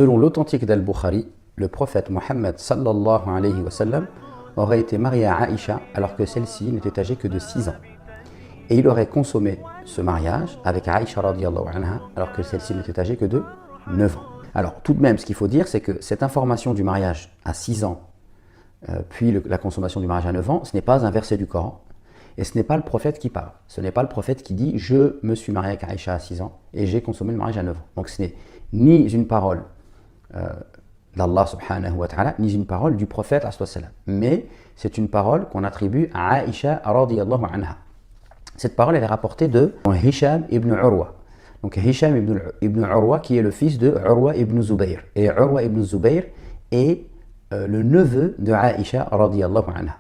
Selon l'authentique d'Al-Bukhari, le prophète Mohammed sallallahu alayhi wa sallam aurait été marié à Aïcha alors que celle-ci n'était âgée que de 6 ans. Et il aurait consommé ce mariage avec Aïcha radiyallahu anha alors que celle-ci n'était âgée que de 9 ans. Alors tout de même, ce qu'il faut dire, c'est que cette information du mariage à 6 ans, puis la consommation du mariage à 9 ans, ce n'est pas un verset du Coran. Et ce n'est pas le prophète qui parle. Ce n'est pas le prophète qui dit « Je me suis marié avec Aïcha à 6 ans et j'ai consommé le mariage à 9 ans ». Donc ce n'est ni une parole d'Allah subhanahu wa ta'ala, ni une parole du prophète sallam. Mais c'est une parole qu'on attribue à Aïcha radiyallahu anha. Cette parole elle est rapportée de Hisham ibn Urwa. Donc Hisham ibn Urwa qui est le fils de Urwa ibn Zubayr. Et Urwa ibn Zubayr est le neveu de Aïcha radiyallahu anha.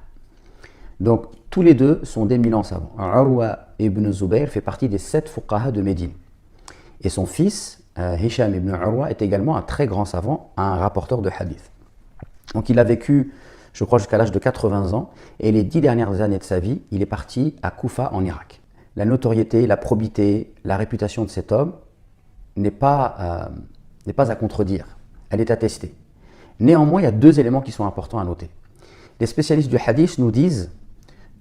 Donc tous les deux sont d'éminents savants. Urwa ibn Zubayr fait partie des 7 fuqaha de Médine. Et son fils, Hisham ibn Urwa, est également un très grand savant, un rapporteur de hadith. Donc il a vécu, je crois, jusqu'à l'âge de 80 ans, et les 10 dernières années de sa vie, il est parti à Koufa en Irak. La notoriété, la probité, la réputation de cet homme n'est pas à contredire, elle est attestée. Néanmoins, il y a 2 éléments qui sont importants à noter. Les spécialistes du hadith nous disent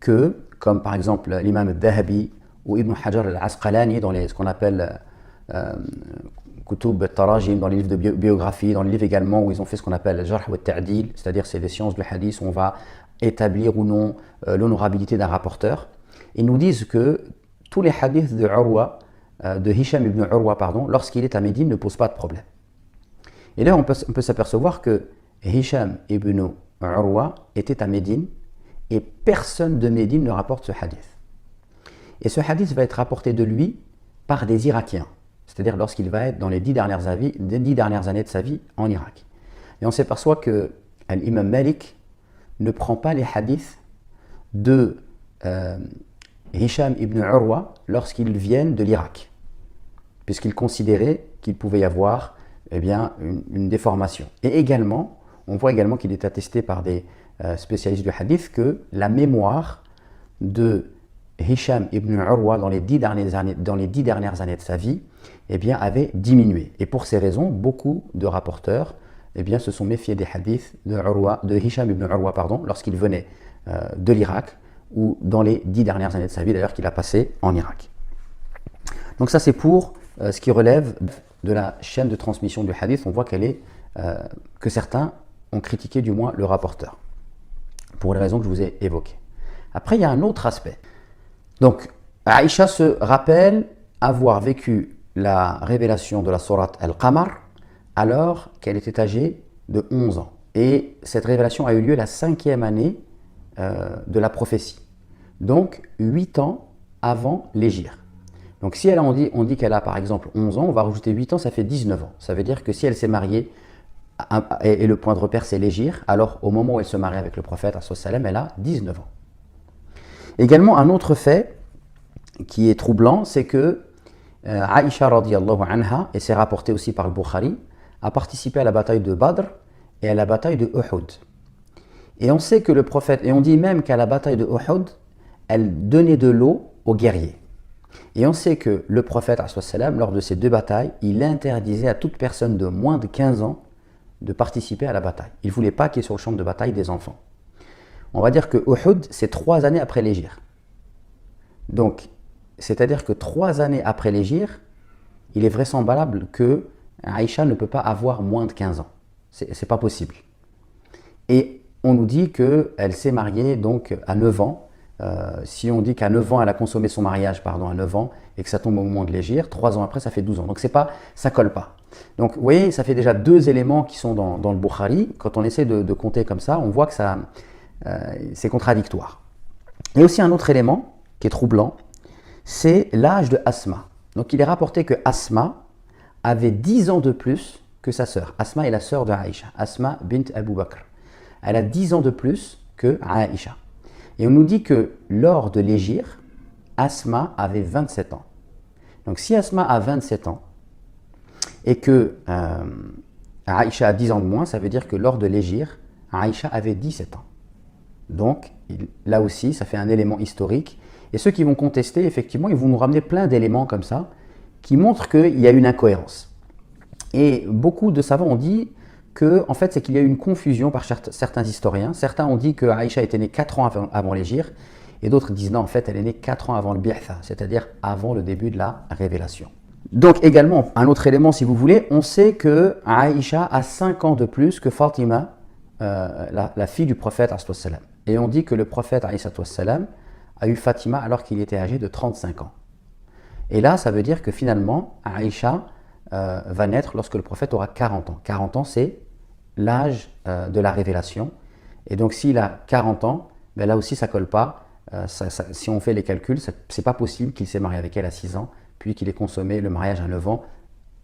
que, comme par exemple l'imam al-Dhahabi ou Ibn Hajar al-Asqalani dans ce qu'on appelle Kutub al-Tarajim, dans les livres de biographie, dans les livres également où ils ont fait ce qu'on appelle Jarh wa Ta'dil, c'est-à-dire c'est des sciences du hadith où on va établir ou non l'honorabilité d'un rapporteur. Ils nous disent que tous les hadiths de Hisham ibn Urwa, lorsqu'il est à Médine, ne posent pas de problème. Et là, on peut s'apercevoir que Hisham ibn Urwa était à Médine et personne de Médine ne rapporte ce hadith. Et ce hadith va être rapporté de lui par des Irakiens, c'est-à-dire lorsqu'il va être dans les 10 dernières années de sa vie en Irak. Et on s'aperçoit que l'imam Malik ne prend pas les hadiths de Hisham ibn Urwa lorsqu'ils viennent de l'Irak, puisqu'il considérait qu'il pouvait y avoir une déformation. Et également, on voit également qu'il est attesté par des spécialistes du hadith que la mémoire de Hisham ibn Urwa dans les 10 dernières années de sa vie avait diminué. Et pour ces raisons, beaucoup de rapporteurs se sont méfiés des hadiths de Hisham ibn Urwa lorsqu'il venait de l'Irak ou dans les 10 dernières années de sa vie d'ailleurs qu'il a passé en Irak. Donc ça c'est pour ce qui relève de la chaîne de transmission du hadith. On voit que certains ont critiqué du moins le rapporteur pour les raisons que je vous ai évoquées. Après il y a un autre aspect. Donc Aïcha se rappelle avoir vécu la révélation de la sourate Al-Qamar alors qu'elle était âgée de 11 ans. Et cette révélation a eu lieu la 5e année de la prophétie. Donc 8 ans avant l'hégire. Donc si on dit qu'elle a par exemple 11 ans, on va rajouter 8 ans, ça fait 19 ans. Ça veut dire que si elle s'est mariée, et le point de repère c'est l'hégire, alors au moment où elle se marie avec le prophète, elle a 19 ans. Également un autre fait qui est troublant, c'est que Aïcha radiyallahu anha, et c'est rapporté aussi par le Bukhari, a participé à la bataille de Badr et à la bataille de Uhud. Et on sait que le prophète, et on dit même qu'à la bataille de Uhud, elle donnait de l'eau aux guerriers. Et on sait que le prophète, lors de ces 2 batailles, il interdisait à toute personne de moins de 15 ans de participer à la bataille. Il ne voulait pas qu'il y ait sur le champ de bataille des enfants. On va dire que Uhud, c'est 3 années après l'hégire. Donc, c'est-à-dire que 3 années après l'hégire, il est vraisemblable que Aïcha ne peut pas avoir moins de 15 ans. C'est pas possible. Et on nous dit qu'elle s'est mariée donc à 9 ans. Si on dit qu'à 9 ans, elle a consommé son mariage à 9 ans et que ça tombe au moment de l'hégire, 3 ans après, ça fait 12 ans. Donc ça colle pas. Donc vous voyez, ça fait déjà 2 éléments qui sont dans le Bukhari. Quand on essaie de compter comme ça, on voit que c'est contradictoire. Il y a aussi un autre élément qui est troublant, c'est l'âge de Asma. Donc il est rapporté que Asma avait 10 ans de plus que sa sœur. Asma est la sœur de Aïcha, Asma bint Abu Bakr. Elle a 10 ans de plus que Aïcha. Et on nous dit que lors de l'hégire, Asma avait 27 ans. Donc si Asma a 27 ans et que Aïcha a 10 ans de moins, ça veut dire que lors de l'hégire, Aïcha avait 17 ans. Donc là aussi, ça fait un élément historique. Et ceux qui vont contester, effectivement, ils vont nous ramener plein d'éléments comme ça qui montrent qu'il y a une incohérence. Et beaucoup de savants ont dit que, en fait, c'est qu'il y a eu une confusion par certains historiens. Certains ont dit que Aïcha était née 4 ans avant l'hégire, et d'autres disent non, en fait, elle est née 4 ans avant le bi'tha, c'est-à-dire avant le début de la révélation. Donc également, un autre élément, si vous voulez, on sait que Aïcha a 5 ans de plus que Fatima, la fille du prophète, et on dit que le prophète a eu Fatima alors qu'il était âgé de 35 ans. Et là, ça veut dire que finalement, Aïcha va naître lorsque le prophète aura 40 ans. 40 ans, c'est l'âge de la révélation. Et donc, s'il a 40 ans, ben là aussi, ça ne colle pas. Si on fait les calculs, ce n'est pas possible qu'il s'est marié avec elle à 6 ans, puis qu'il ait consommé le mariage à 9 ans,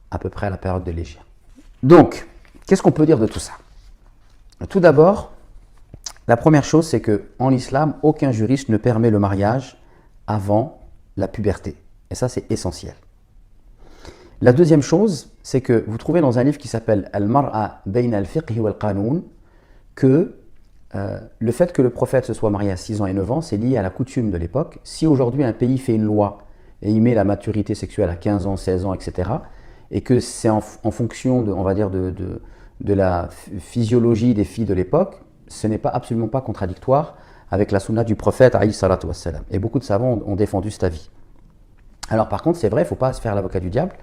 à peu près à la période de l'hégire. Donc, qu'est-ce qu'on peut dire de tout ça? Tout d'abord, la première chose, c'est qu'en islam, aucun juriste ne permet le mariage avant la puberté. Et ça, c'est essentiel. La deuxième chose, c'est que vous trouvez dans un livre qui s'appelle Al-Mar'a Bayna al-Fiqh wal-Qanoun que le fait que le prophète se soit marié à 6 ans et 9 ans, c'est lié à la coutume de l'époque. Si aujourd'hui un pays fait une loi et il met la maturité sexuelle à 15 ans, 16 ans, etc., et que c'est en fonction de, on va dire, de la physiologie des filles de l'époque, ce n'est absolument pas contradictoire avec la sunna du prophète, alayhi salatu wassalam. Et beaucoup de savants ont défendu cet avis. Alors par contre, c'est vrai, il ne faut pas se faire l'avocat du diable.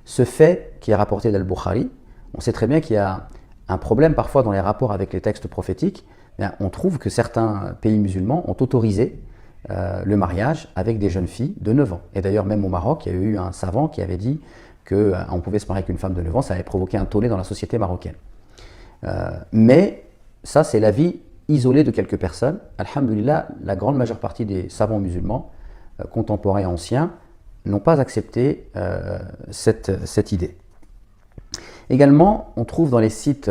Ce fait qui est rapporté d'Al-Bukhari, on sait très bien qu'il y a un problème parfois dans les rapports avec les textes prophétiques. Bien, on trouve que certains pays musulmans ont autorisé le mariage avec des jeunes filles de 9 ans. Et d'ailleurs, même au Maroc, il y a eu un savant qui avait dit qu'on pouvait se marier avec une femme de 9 ans, ça avait provoqué un tollé dans la société marocaine. Mais ça, c'est l'avis isolé de quelques personnes. Alhamdulillah, la grande majeure partie des savants musulmans, contemporains et anciens, n'ont pas accepté cette idée. Également, on trouve dans les sites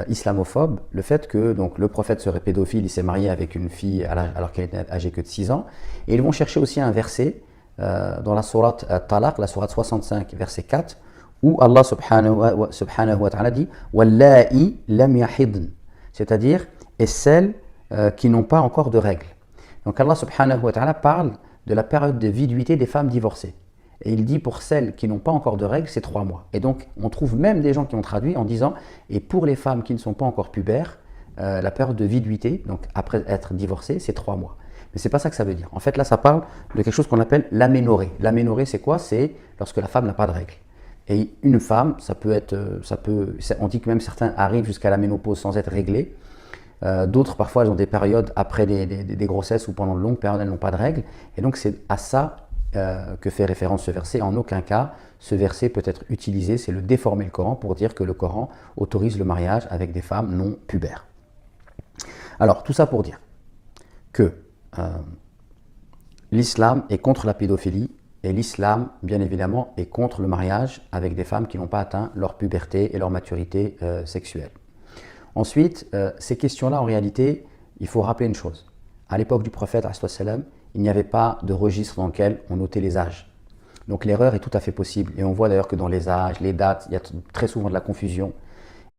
islamophobes le fait que donc, le prophète serait pédophile, il s'est marié avec une fille alors qu'elle était âgée que de 6 ans. Et ils vont chercher aussi un verset dans la sourate Talaq, la sourate 65, verset 4, où Allah subhanahu wa ta'ala dit « Wallahi lam yahidn », c'est-à-dire « et celles qui n'ont pas encore de règles ». Donc Allah subhanahu wa ta'ala parle de la période de viduité des femmes divorcées. Et il dit pour celles qui n'ont pas encore de règles, c'est 3 mois. Et donc, on trouve même des gens qui ont traduit en disant « Et pour les femmes qui ne sont pas encore pubères, la période de viduité, donc après être divorcée, c'est 3 mois. » Mais ce n'est pas ça que ça veut dire. En fait, là, ça parle de quelque chose qu'on appelle l'aménorrhée. L'aménorrhée, c'est quoi? C'est lorsque la femme n'a pas de règles. Et une femme, on dit que même certains arrivent jusqu'à la ménopause sans être réglés. D'autres, parfois, elles ont des périodes après des grossesses ou pendant de longues périodes, elles n'ont pas de règles. Et donc, c'est à ça que fait référence ce verset. En aucun cas, ce verset peut être utilisé, c'est le déformer le Coran pour dire que le Coran autorise le mariage avec des femmes non pubères. Alors, tout ça pour dire que l'islam est contre la pédophilie et l'islam, bien évidemment, est contre le mariage avec des femmes qui n'ont pas atteint leur puberté et leur maturité sexuelle. Ensuite, ces questions-là, en réalité, il faut rappeler une chose. À l'époque du prophète, il n'y avait pas de registre dans lequel on notait les âges. Donc l'erreur est tout à fait possible. Et on voit d'ailleurs que dans les âges, les dates, il y a très souvent de la confusion.